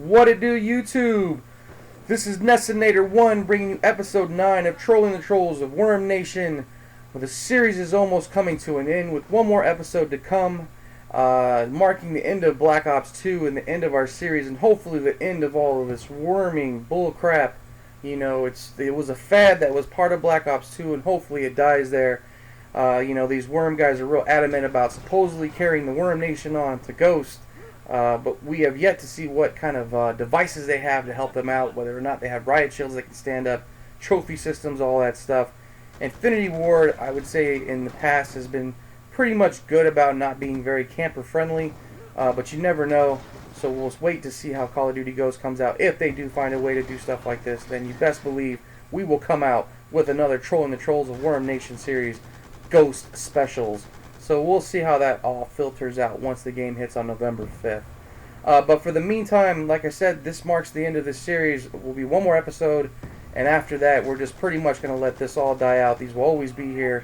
What it do, YouTube? This is NESSINATOR1 bringing you episode 9 of Trolling the Trolls of Worm Nation. Well, the series is almost coming to an end with one more episode to come, marking the end of Black Ops 2 and the end of our series, and hopefully the end of all of this worming bullcrap. You know, it was a fad that was part of Black Ops 2, and hopefully it dies there. These worm guys are real adamant about supposedly carrying the Worm Nation on to Ghost. But we have yet to see what kind of devices they have to help them out, whether or not they have riot shields that can stand up, trophy systems, all that stuff. Infinity Ward, I would say, in the past has been pretty much good about not being very camper-friendly, but you never know. So we'll wait to see how Call of Duty Ghost comes out. If they do find a way to do stuff like this, then you best believe we will come out with another Trolling the Trolls of Worm Nation series, Ghost Specials. So we'll see how that all filters out once the game hits on November 5th. But for the meantime, like I said, this marks the end of this series. It will be one more episode, and after that, we're just pretty much going to let this all die out. These will always be here,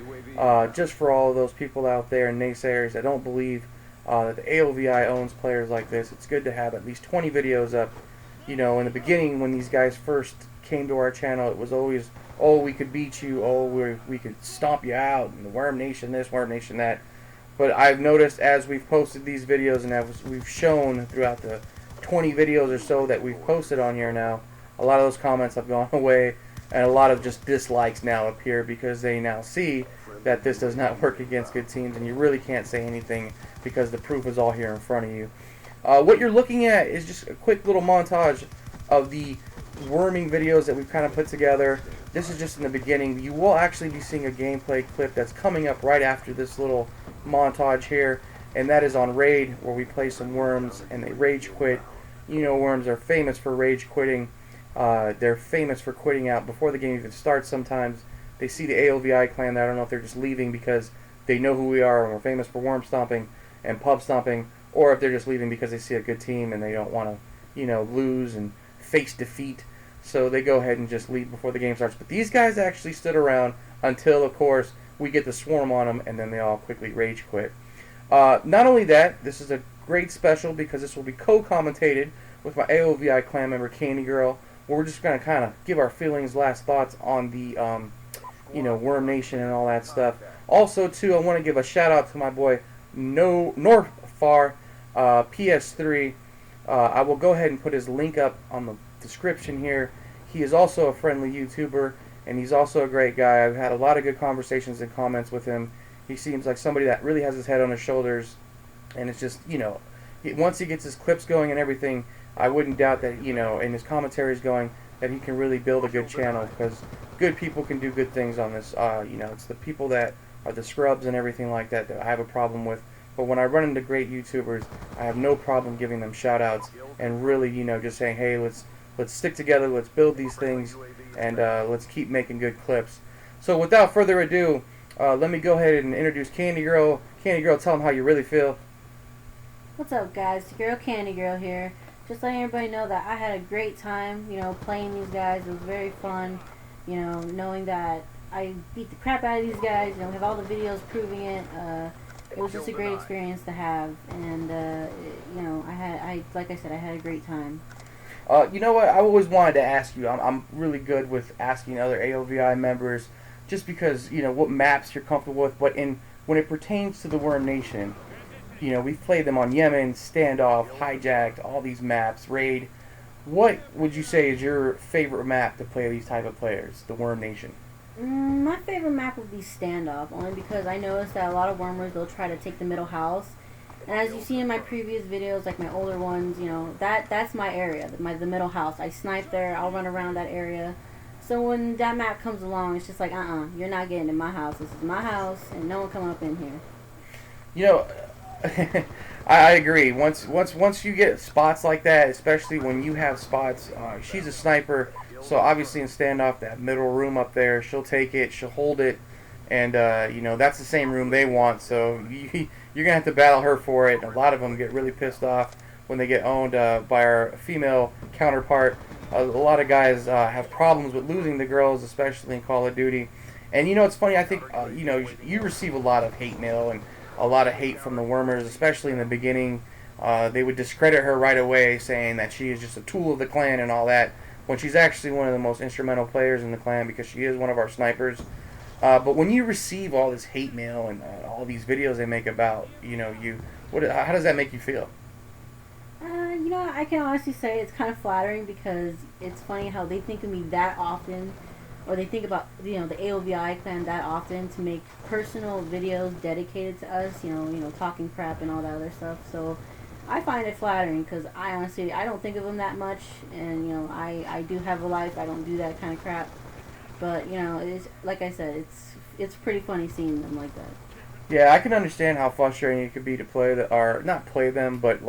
just for all of those people out there and naysayers that don't believe that the AOVI owns players like this. It's good to have at least 20 videos up. You know, in the beginning, when these guys first came to our channel, it was always, oh, we could beat you, oh, we could stomp you out, and the Worm Nation this, Worm Nation that. But I've noticed as we've posted these videos and as we've shown throughout the 20 videos or so that we've posted on here now, a lot of those comments have gone away, and a lot of just dislikes now appear because they now see that this does not work against good teams, and you really can't say anything because the proof is all here in front of you. What you're looking at is just a quick little montage of the worming videos that we've kind of put together. This is just in the beginning. You will actually be seeing a gameplay clip that's coming up right after this little montage here, and that is on Raid, where we play some worms and they rage quit. You know, worms are famous for rage quitting. They're famous for quitting out before the game even starts. Sometimes they see the AOVI Clan there. I don't know if they're just leaving because they know who we are and we're famous for worm stomping and pub stomping, or if they're just leaving because they see a good team and they don't want to, lose and face defeat. So they go ahead and just leave before the game starts. But these guys actually stood around until, of course, we get the swarm on them, and then they all quickly rage quit. Not only that, this is a great special because this will be co-commentated with my AOVI Clan member CandyGir1, where we're just going to kind of give our feelings, last thoughts on the, Worm Nation and all that stuff. Also, too, I want to give a shout-out to my boy Norfar, PS3. I will go ahead and put his link up on the description here. He is also a friendly YouTuber, and he's also a great guy. I've had a lot of good conversations and comments with him. He seems like somebody that really has his head on his shoulders, and it's just, once he gets his clips going and everything, I wouldn't doubt that, and his commentaries going, that he can really build a good channel, because good people can do good things on this. It's the people that are the scrubs and everything like that that I have a problem with. But when I run into great YouTubers, I have no problem giving them shout-outs and really, just saying, hey, let's stick together, let's build these things, and let's keep making good clips. So without further ado, let me go ahead and introduce CandyGir1. CandyGir1, tell them how you really feel. What's up, guys? It's your girl CandyGir1 here. Just letting everybody know that I had a great time, playing these guys. It was very fun, knowing that I beat the crap out of these guys. We have all the videos proving it. It was just a great experience to have, and like I said, I had a great time. You know what? I always wanted to ask you. I'm really good with asking other AOVI members, just because what maps you're comfortable with. But when it pertains to the Worm Nation, we've played them on Yemen, Standoff, Hijacked, all these maps, Raid. What would you say is your favorite map to play these type of players, the Worm Nation? My favorite map would be Standoff, only because I noticed that a lot of wormers, they'll try to take the middle house. And as you see in my previous videos, like my older ones, that's my area, the middle house. I snipe there, I'll run around that area. So when that map comes along, it's just like, you're not getting in my house. This is my house, and no one coming up in here. I agree. Once you get spots like that, especially when you have spots, she's a sniper, so obviously in Standoff, that middle room up there, she'll take it, she'll hold it, and that's the same room they want, so you're going to have to battle her for it. And a lot of them get really pissed off when they get owned by our female counterpart. A lot of guys have problems with losing the girls, especially in Call of Duty. And it's funny, I think you receive a lot of hate mail and a lot of hate from the wormers, especially in the beginning. they would discredit her right away, saying that she is just a tool of the clan and all that, when she's actually one of the most instrumental players in the clan because she is one of our snipers. But when you receive all this hate mail and all these videos they make about, you, how does that make you feel? I can honestly say it's kind of flattering because it's funny how they think of me that often, or they think about, the AOVI Clan that often to make personal videos dedicated to us, talking crap and all that other stuff. So I find it flattering because I don't think of them that much, and, I do have a life. I don't do that kind of crap. But, it's like I said, it's pretty funny seeing them like that. Yeah, I can understand how frustrating it could be to play or not play them, but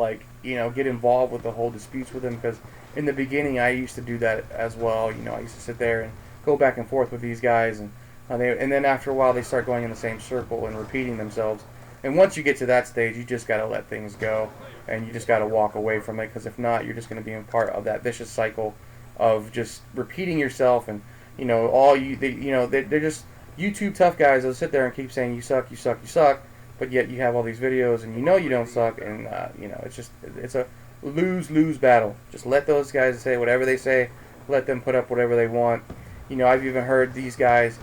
get involved with the whole disputes with them. Because in the beginning, I used to do that as well. I used to sit there and go back and forth with these guys, and then after a while, they start going in the same circle and repeating themselves. And once you get to that stage, you just gotta let things go, and you just gotta walk away from it. Because if not, you're just gonna be a part of that vicious cycle of just repeating yourself, and they're just YouTube tough guys that'll sit there and keep saying you suck, you suck, you suck, but yet you have all these videos and you don't suck, and it's a lose-lose battle. Just let those guys say whatever they say, let them put up whatever they want. I've even heard these guys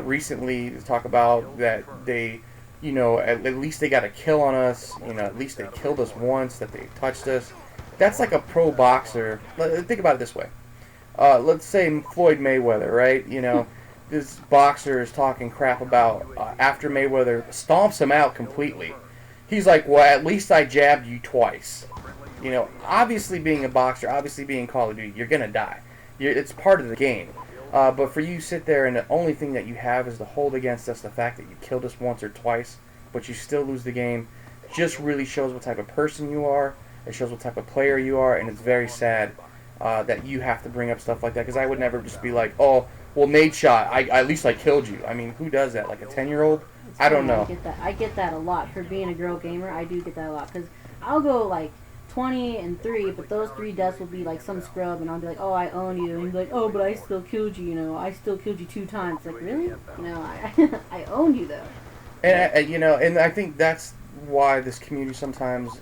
recently talk about that they, at least they got a kill on us, at least they killed us once, that they touched us. That's like a pro boxer. Think about it this way. Let's say Floyd Mayweather, right? This boxer is talking crap about after Mayweather stomps him out completely. He's like, well, at least I jabbed you twice. Obviously being a boxer, obviously being Call of Duty, you're going to die. It's part of the game. But for you sit there and the only thing that you have is to hold against us the fact that you killed us once or twice, but you still lose the game, just really shows what type of person you are. It shows what type of player you are, and it's very sad that you have to bring up stuff like that, because I would never just be like, oh, well, Nate shot. At least I killed you. I mean, who does that? Like a 10-year-old? I don't know. I get that a lot. For being a girl gamer, I do get that a lot. Because I'll go like 20-3, but those 3 deaths will be like some scrub, and I'll be like, oh, I own you. And you'll be like, oh, but I still killed you, I still killed you 2 times. Like, really? I own you, though. And I think that's why this community sometimes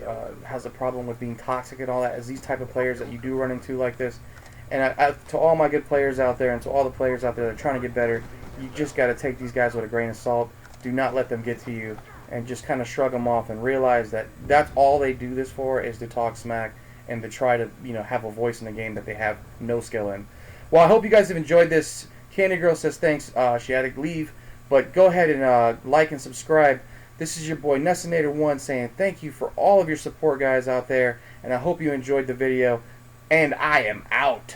has a problem with being toxic and all that, is these type of players that you do run into like this. And to all my good players out there, and to all the players out there that are trying to get better, you just got to take these guys with a grain of salt. Do not let them get to you, and just kind of shrug them off and realize that that's all they do this for, is to talk smack and to try to have a voice in the game that they have no skill in. Well, I hope you guys have enjoyed this. Candy Girl says thanks. She had to leave, but go ahead and like and subscribe. This is your boy NESSINATOR1 saying thank you for all of your support, guys out there, and I hope you enjoyed the video. And I am out.